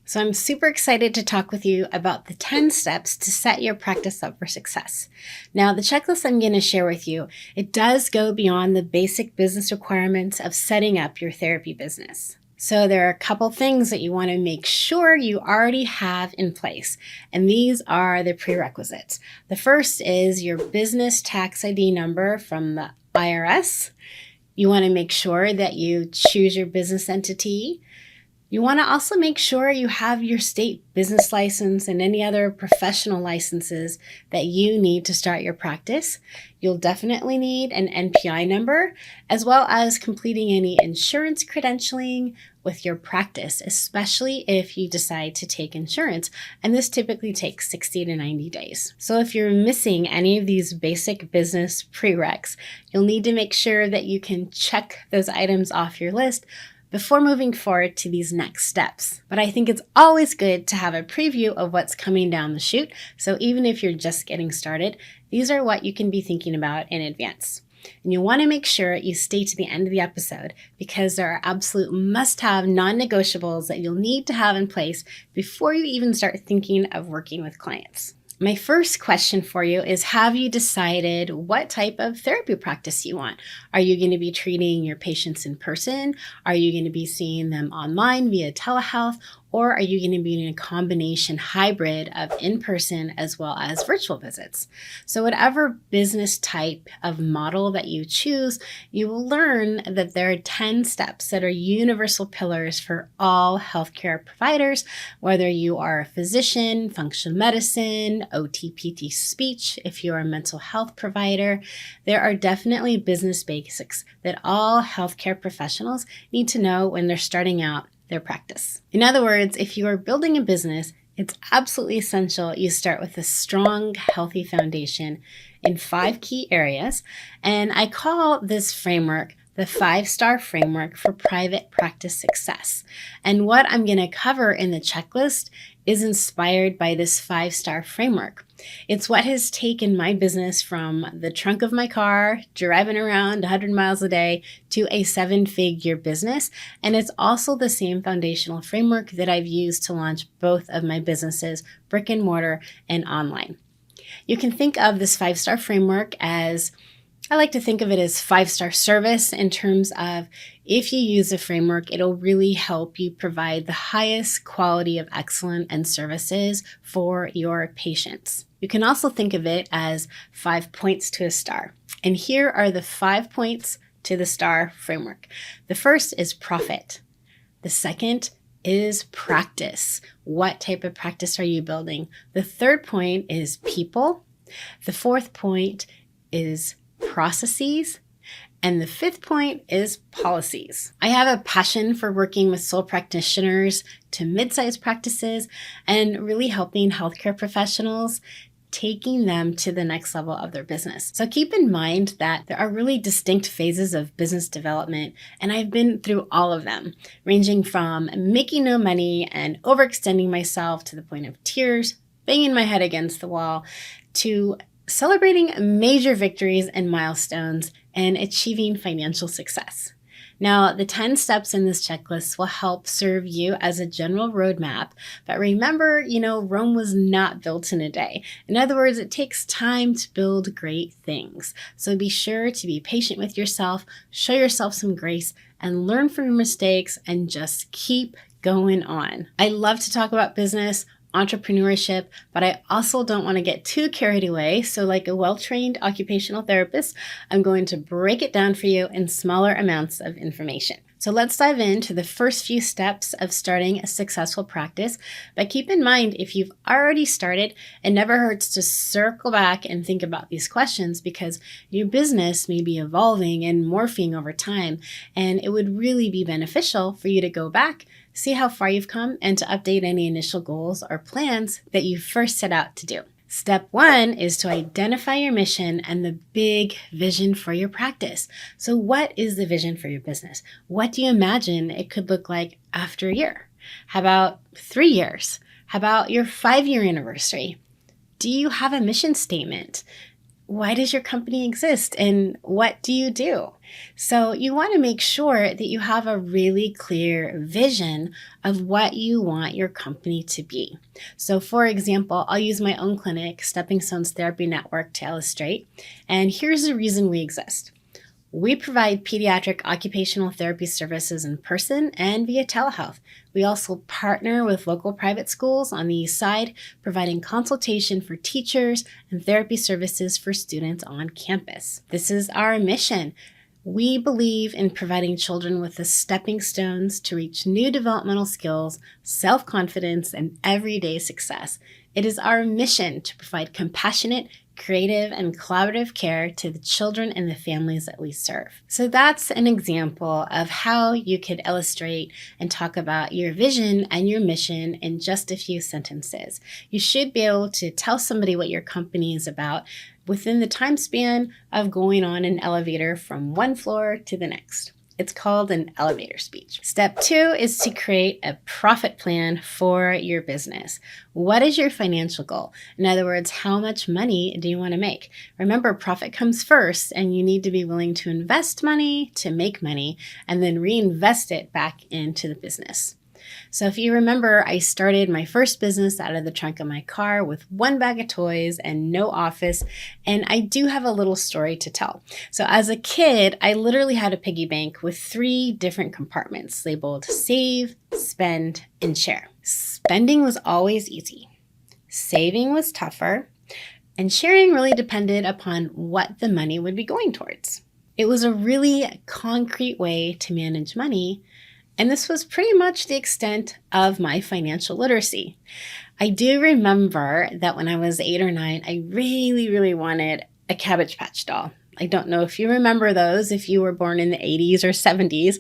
So I'm super excited to talk with you about the 10 steps to set your practice up for success. Now, the checklist I'm going to share with you, it does go beyond the basic business requirements of setting up your therapy business. So there are a couple things that you want to make sure you already have in place, and these are the prerequisites. The first is your business tax ID number from the IRS. You want to make sure that you choose your business entity. You want to also make sure you have your state business license and any other professional licenses that you need to start your practice. You'll definitely need an NPI number, as well as completing any insurance credentialing with your practice, especially if you decide to take insurance. And this typically takes 60 to 90 days. So if you're missing any of these basic business prereqs, you'll need to make sure that you can check those items off your list before moving forward to these next steps. But I think it's always good to have a preview of what's coming down the chute. So even if you're just getting started, these are what you can be thinking about in advance. And you want to make sure you stay to the end of the episode because there are absolute must-have non-negotiables that you'll need to have in place before you even start thinking of working with clients. My first question for you is, have you decided what type of therapy practice you want? Are you going to be treating your patients in person? Are you going to be seeing them online via telehealth? Or are you going to be doing a combination hybrid of in-person as well as virtual visits? So whatever business type of model that you choose, you will learn that there are 10 steps that are universal pillars for all healthcare providers, whether you are a physician, functional medicine, OT, PT, speech, if you're a mental health provider. There are definitely business basics that all healthcare professionals need to know when they're starting out their practice. In other words, if you are building a business, it's absolutely essential you start with a strong, healthy foundation in 5 key areas. And I call this framework the 5-star framework for private practice success. And what I'm going to cover in the checklist is inspired by this 5-star framework. It's what has taken my business from the trunk of my car, driving around 100 miles a day, to a 7-figure business. And it's also the same foundational framework that I've used to launch both of my businesses, brick and mortar and online. You can think of this 5-star framework as, I like to think of it as 5-star service in terms of if you use the framework, it'll really help you provide the highest quality of excellence and services for your patients. You can also think of it as 5 points to a star. And here are the 5 points to the star framework. The first is profit. The second is practice. What type of practice are you building? The third point is people. The fourth point is processes. And the fifth point is policies. I have a passion for working with sole practitioners to mid-sized practices and really helping healthcare professionals, taking them to the next level of their business. So keep in mind that there are really distinct phases of business development, and I've been through all of them, ranging from making no money and overextending myself to the point of tears, banging my head against the wall, to celebrating major victories and milestones and achieving financial success. Now, the 10 steps in this checklist will help serve you as a general roadmap. But remember, Rome was not built in a day. In other words, it takes time to build great things. So be sure to be patient with yourself, show yourself some grace, and learn from your mistakes and just keep going on. I love to talk about business, entrepreneurship, but I also don't want to get too carried away. So like a well-trained occupational therapist, I'm going to break it down for you in smaller amounts of information. So let's dive into the first few steps of starting a successful practice. But keep in mind, if you've already started, it never hurts to circle back and think about these questions because your business may be evolving and morphing over time. And it would really be beneficial for you to go back, see how far you've come, and to update any initial goals or plans that you first set out to do. Step 1 is to identify your mission and the big vision for your practice. So what is the vision for your business? What do you imagine it could look like after a year? How about 3 years? How about your 5-year anniversary? Do you have a mission statement? why does your company exist and what do you do? So you want to make sure that you have a really clear vision of what you want your company to be. So for example, I'll use my own clinic, Stepping Stones Therapy Network, to illustrate. And here's the reason we exist. We provide pediatric occupational therapy services in person and via telehealth. We also partner with local private schools on the east side, providing consultation for teachers and therapy services for students on campus. This is our mission. We believe in providing children with the stepping stones to reach new developmental skills, self-confidence, and everyday success. It is our mission to provide compassionate, creative, and collaborative care to the children and the families that we serve. So that's an example of how you could illustrate and talk about your vision and your mission in just a few sentences. You should be able to tell somebody what your company is about within the time span of going on an elevator from one floor to the next. It's called an elevator speech. Step 2 is to create a profit plan for your business. What is your financial goal? In other words, how much money do you want to make? Remember, profit comes first, and you need to be willing to invest money to make money and then reinvest it back into the business. So if you remember, I started my first business out of the trunk of my car with one bag of toys and no office, and I do have a little story to tell. So as a kid, I literally had a piggy bank with 3 different compartments labeled save, spend, and share. Spending was always easy. Saving was tougher, and sharing really depended upon what the money would be going towards. It was a really concrete way to manage money. And this was pretty much the extent of my financial literacy. I do remember that when I was 8 or 9, I really wanted a Cabbage Patch doll. I don't know if you remember those, if you were born in the 80s or 70s,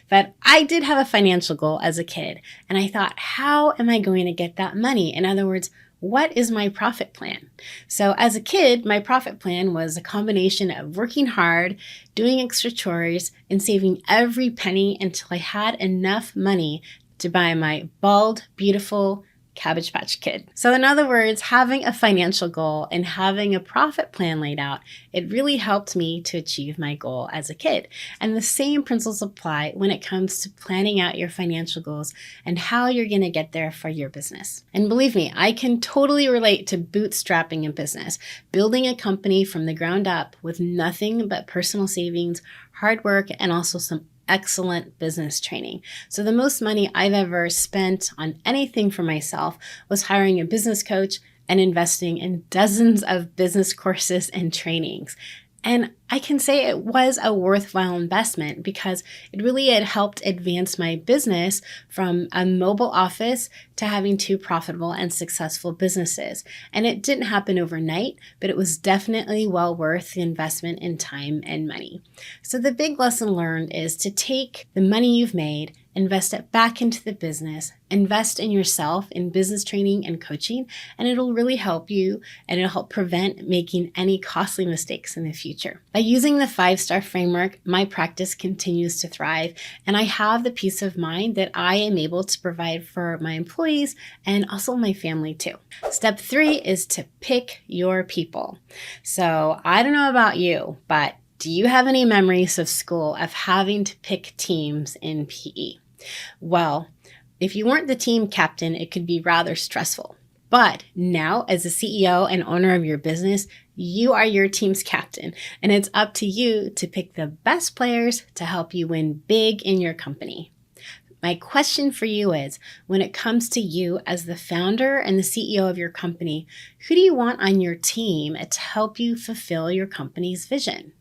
but I did have a financial goal as a kid. And I thought, how am I going to get that money? In other words, what is my profit plan? So as a kid, my profit plan was a combination of working hard, doing extra chores, and saving every penny until I had enough money to buy my bald, beautiful Cabbage Patch Kid. So in other words, having a financial goal and having a profit plan laid out, it really helped me to achieve my goal as a kid. And the same principles apply when it comes to planning out your financial goals and how you're going to get there for your business. And believe me, I can totally relate to bootstrapping a business, building a company from the ground up with nothing but personal savings, hard work, and also some excellent business training. So the most money I've ever spent on anything for myself was hiring a business coach and investing in dozens of business courses and trainings. And I can say it was a worthwhile investment because it really had helped advance my business from a mobile office to having 2 profitable and successful businesses. And it didn't happen overnight, but it was definitely well worth the investment in time and money. So the big lesson learned is to take the money you've made, invest it back into the business, invest in yourself in business training and coaching, and it'll really help you and it'll help prevent making any costly mistakes in the future. By using the 5-star framework, my practice continues to thrive, and I have the peace of mind that I am able to provide for my employees and also my family too. Step 3 is to pick your people. So I don't know about you, but do you have any memories of school of having to pick teams in PE? Well, if you weren't the team captain, it could be rather stressful. But now, as a CEO and owner of your business, you are your team's captain, and it's up to you to pick the best players to help you win big in your company. My question for you is, when it comes to you as the founder and the CEO of your company, who do you want on your team to help you fulfill your company's vision?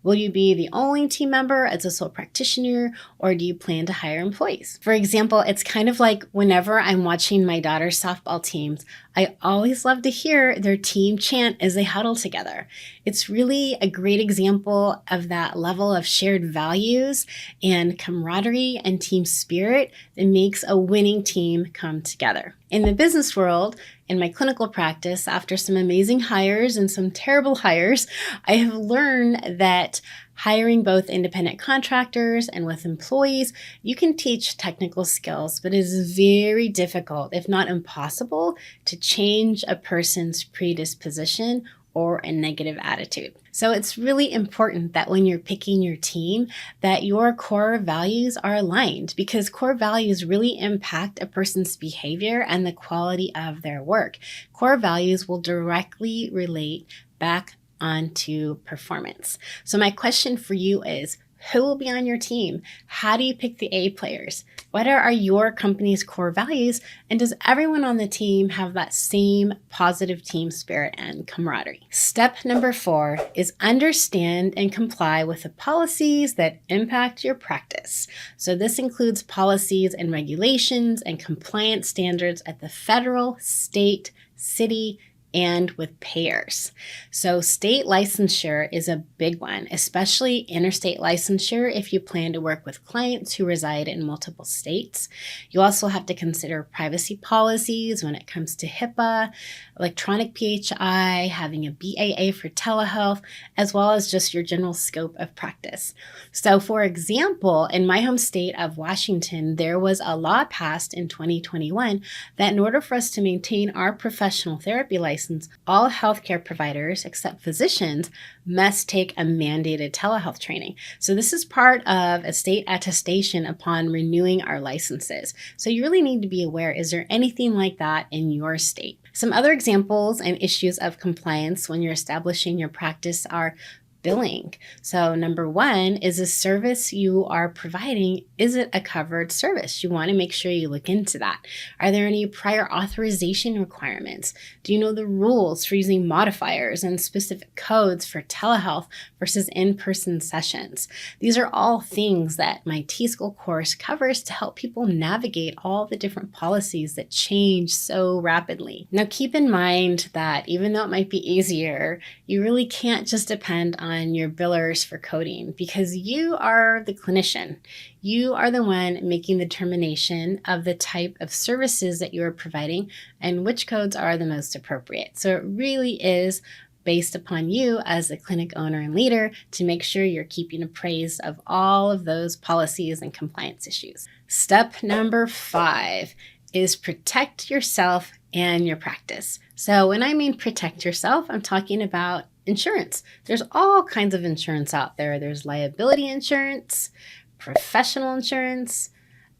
Will you be the only team member as a sole practitioner, or do you plan to hire employees? For example, it's kind of like whenever I'm watching my daughter's softball teams, I always love to hear their team chant as they huddle together. It's really a great example of that level of shared values and camaraderie and team spirit that makes a winning team come together. In the business world, in my clinical practice, after some amazing hires and some terrible hires, I have learned that hiring both independent contractors and with employees, you can teach technical skills, but it is very difficult, if not impossible, to change a person's predisposition or a negative attitude. So it's really important that when you're picking your team, that your core values are aligned, because core values really impact a person's behavior and the quality of their work. Core values will directly relate back onto performance. So my question for you is, who will be on your team? How do you pick the A players? What are your company's core values? And does everyone on the team have that same positive team spirit and camaraderie? Step number 4 is understand and comply with the policies that impact your practice. So this includes policies and regulations and compliance standards at the federal, state, city, and with payers. So state licensure is a big one, especially interstate licensure if you plan to work with clients who reside in multiple states. You also have to consider privacy policies when it comes to HIPAA, electronic PHI, having a BAA for telehealth, as well as just your general scope of practice. So for example, in my home state of Washington, there was a law passed in 2021 that in order for us to maintain our professional therapy license, all healthcare providers, except physicians, must take a mandated telehealth training. So this is part of a state attestation upon renewing our licenses. So you really need to be aware, is there anything like that in your state? Some other examples and issues of compliance when you're establishing your practice are billing. So number 1 is a service you are providing, is it a covered service? You want to make sure you look into that. Are there any prior authorization requirements? Do you know the rules for using modifiers and specific codes for telehealth versus in-person sessions? These are all things that my T-School course covers to help people navigate all the different policies that change so rapidly. Now keep in mind that even though it might be easier, you really can't just depend on your billers for coding, because you are the clinician. You are the one making the determination of the type of services that you are providing and which codes are the most appropriate. So it really is based upon you as a clinic owner and leader to make sure you're keeping appraised of all of those policies and compliance issues. Step number 5 is protect yourself and your practice. So when I mean protect yourself, I'm talking about insurance. There's all kinds of insurance out there. There's liability insurance, professional insurance,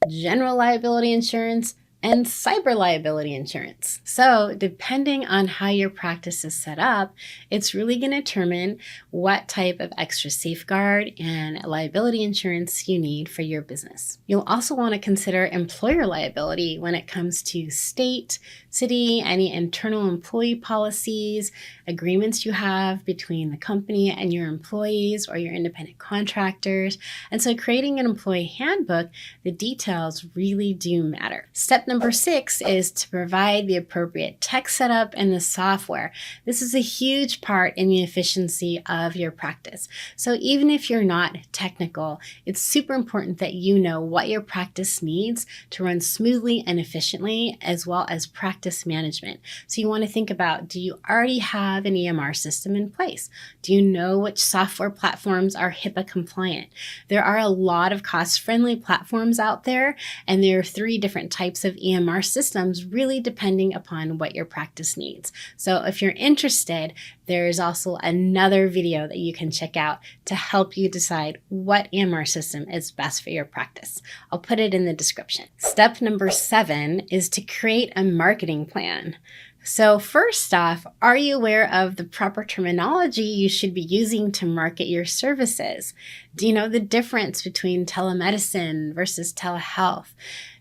general liability insurance, and cyber liability insurance. So depending on how your practice is set up, it's really going to determine what type of extra safeguard and liability insurance you need for your business. You'll also want to consider employer liability when it comes to state, city, any internal employee policies, agreements you have between the company and your employees or your independent contractors. And so creating an employee handbook, the details really do matter. Step number 6 is to provide the appropriate tech setup and the software. This is a huge part in the efficiency of your practice. So even if you're not technical, it's super important that you know what your practice needs to run smoothly and efficiently, as well as practice management. So you want to think about, do you already have an EMR system in place? Do you know which software platforms are HIPAA compliant? There are a lot of cost-friendly platforms out there, and there are 3 different types of EMR systems, really depending upon what your practice needs. So if you're interested, there's also another video that you can check out to help you decide what EMR system is best for your practice. I'll put it in the description. Step number 7 is to create a marketing plan. So first off, are you aware of the proper terminology you should be using to market your services? Do you know the difference between telemedicine versus telehealth?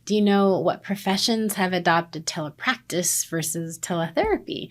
Do you know what professions have adopted telepractice versus teletherapy?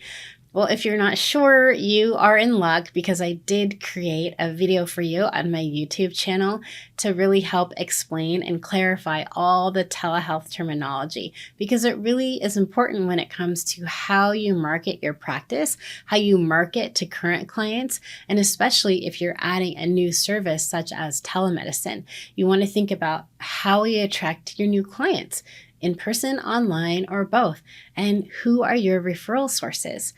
Well, if you're not sure, you are in luck, because I did create a video for you on my YouTube channel to really help explain and clarify all the telehealth terminology, because it really is important when it comes to how you market your practice, how you market to current clients, and especially if you're adding a new service such as telemedicine. You want to think about how you attract your new clients, in person, online, or both, and who are your referral sources.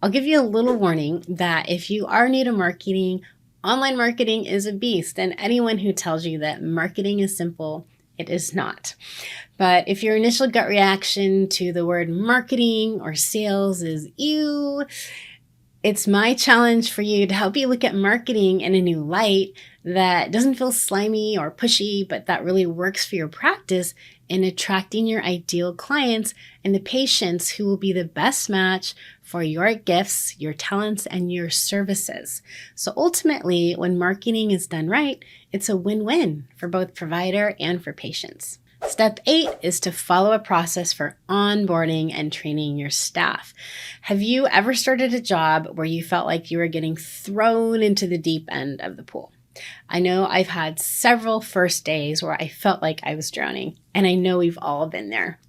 I'll give you a little warning that if you are new to marketing, online marketing is a beast, and anyone who tells you that marketing is simple, it is not. But if your initial gut reaction to the word marketing or sales is ew, It's my challenge for you to help you look at marketing in a new light that doesn't feel slimy or pushy, but that really works for your practice in attracting your ideal clients and the patients who will be the best match for your gifts, your talents, and your services. So ultimately, when marketing is done right, it's a win-win for both provider and for patients. Step 8 is to follow a process for onboarding and training your staff. Have you ever started a job where you felt like you were getting thrown into the deep end of the pool? I know I've had several first days where I felt like I was drowning, and I know we've all been there.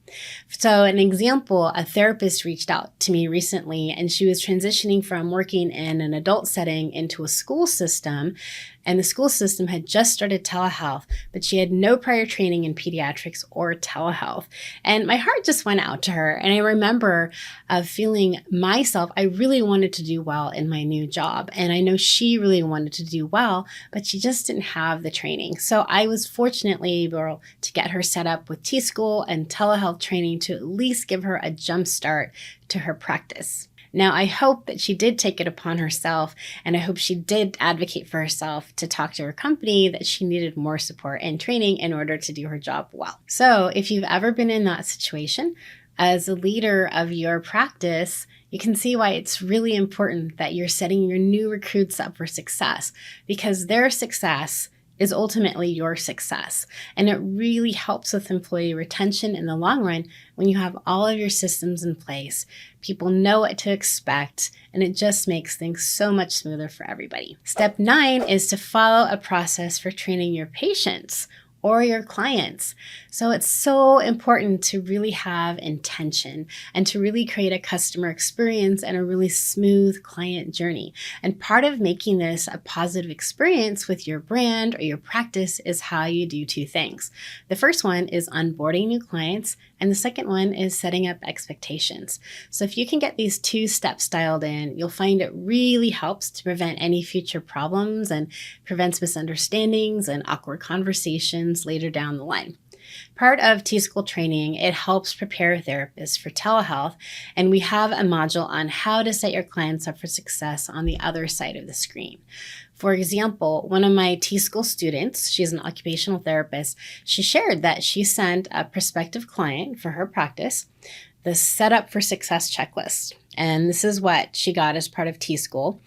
So an example, a therapist reached out to me recently, and she was transitioning from working in an adult setting into a school system, and the school system had just started telehealth, but she had no prior training in pediatrics or telehealth. And my heart just went out to her, and I remember feeling myself, I really wanted to do well in my new job, and I know she really wanted to do well, but she just didn't have the training. So I was fortunately able to get her set up with T-School and telehealth training to at least give her a jump start to her practice. Now, I hope that she did take it upon herself, and I hope she did advocate for herself to talk to her company that she needed more support and training in order to do her job well. So if you've ever been in that situation, as a leader of your practice, you can see why it's really important that you're setting your new recruits up for success, because their success is ultimately your success. And it really helps with employee retention in the long run when you have all of your systems in place. People know what to expect, and it just makes things so much smoother for everybody. Step 9 is to follow a process for training your patients or your clients. So it's so important to really have intention and to really create a customer experience and a really smooth client journey. And part of making this a positive experience with your brand or your practice is how you do two things. The first one is onboarding new clients, and the second one is setting up expectations. So if you can get these two steps dialed in, you'll find it really helps to prevent any future problems and prevents misunderstandings and awkward conversations later down the line. Part of T-School training, it helps prepare therapists for telehealth, and we have a module on how to set your clients up for success on the other side of the screen. For example, one of my T-School students, she's an occupational therapist, she shared that she sent a prospective client for her practice the Setup for Success checklist. And this is what she got as part of T-School.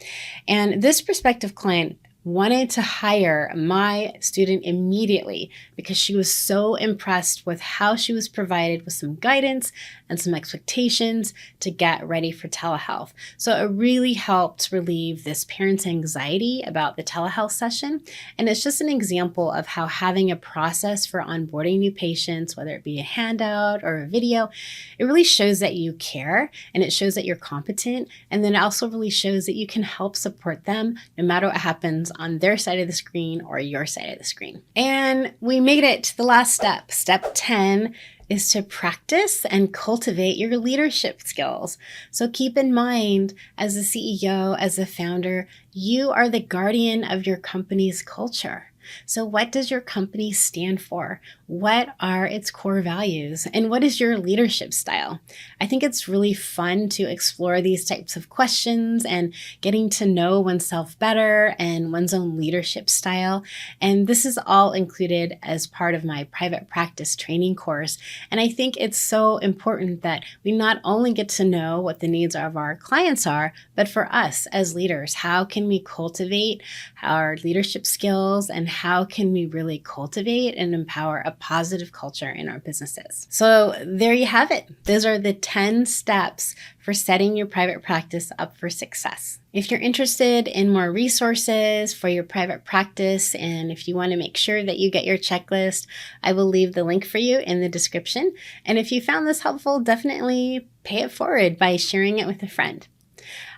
And this prospective client wanted to hire my student immediately because she was so impressed with how she was provided with some guidance and some expectations to get ready for telehealth. So it really helped relieve this parent's anxiety about the telehealth session. And it's just an example of how having a process for onboarding new patients, whether it be a handout or a video, it really shows that you care and it shows that you're competent. And then it also really shows that you can help support them no matter what happens on their side of the screen or your side of the screne. And we made it to the last step. Step 10 is to practice and cultivate your leadership skills. So keep in mind, as a CEO, as a founder, you are the guardian of your company's culture. So what does your company stand for? What are its core values? And what is your leadership style? I think it's really fun to explore these types of questions and getting to know oneself better and one's own leadership style. And this is all included as part of my private practice training course. And I think it's so important that we not only get to know what the needs of our clients are, but for us as leaders, how can we cultivate our leadership skills and how can we really cultivate and empower a positive culture in our businesses? So there you have it. Those are the 10 steps for setting your private practice up for success. If you're interested in more resources for your private practice, and if you want to make sure that you get your checklist, I will leave the link for you in the description. And if you found this helpful, definitely pay it forward by sharing it with a friend.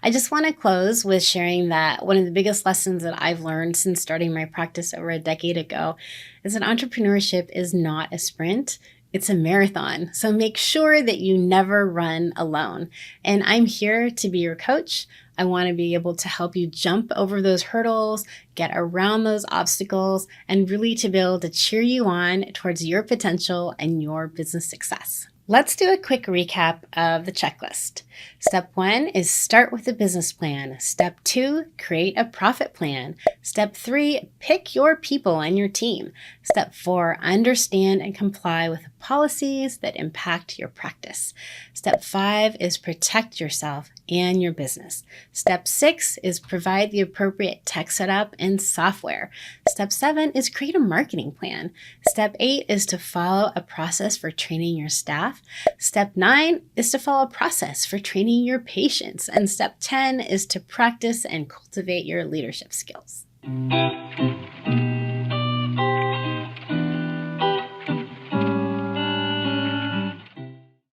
I just want to close with sharing that one of the biggest lessons that I've learned since starting my practice over a decade ago is that entrepreneurship is not a sprint. It's a marathon. So make sure that you never run alone. And I'm here to be your coach. I want to be able to help you jump over those hurdles, get around those obstacles, and really to be able to cheer you on towards your potential and your business success. Let's do a quick recap of the checklist. Step 1 is start with a business plan. Step 2, create a profit plan. Step 3, pick your people and your team. Step 4, understand and comply with policies that impact your practice. Step 5 is protect yourself and your business. Step 6 is provide the appropriate tech setup and software. Step 7 is create a marketing plan. Step 8 is to follow a process for training your staff. Step 9 is to follow a process for training your patients. And step 10 is to practice and cultivate your leadership skills.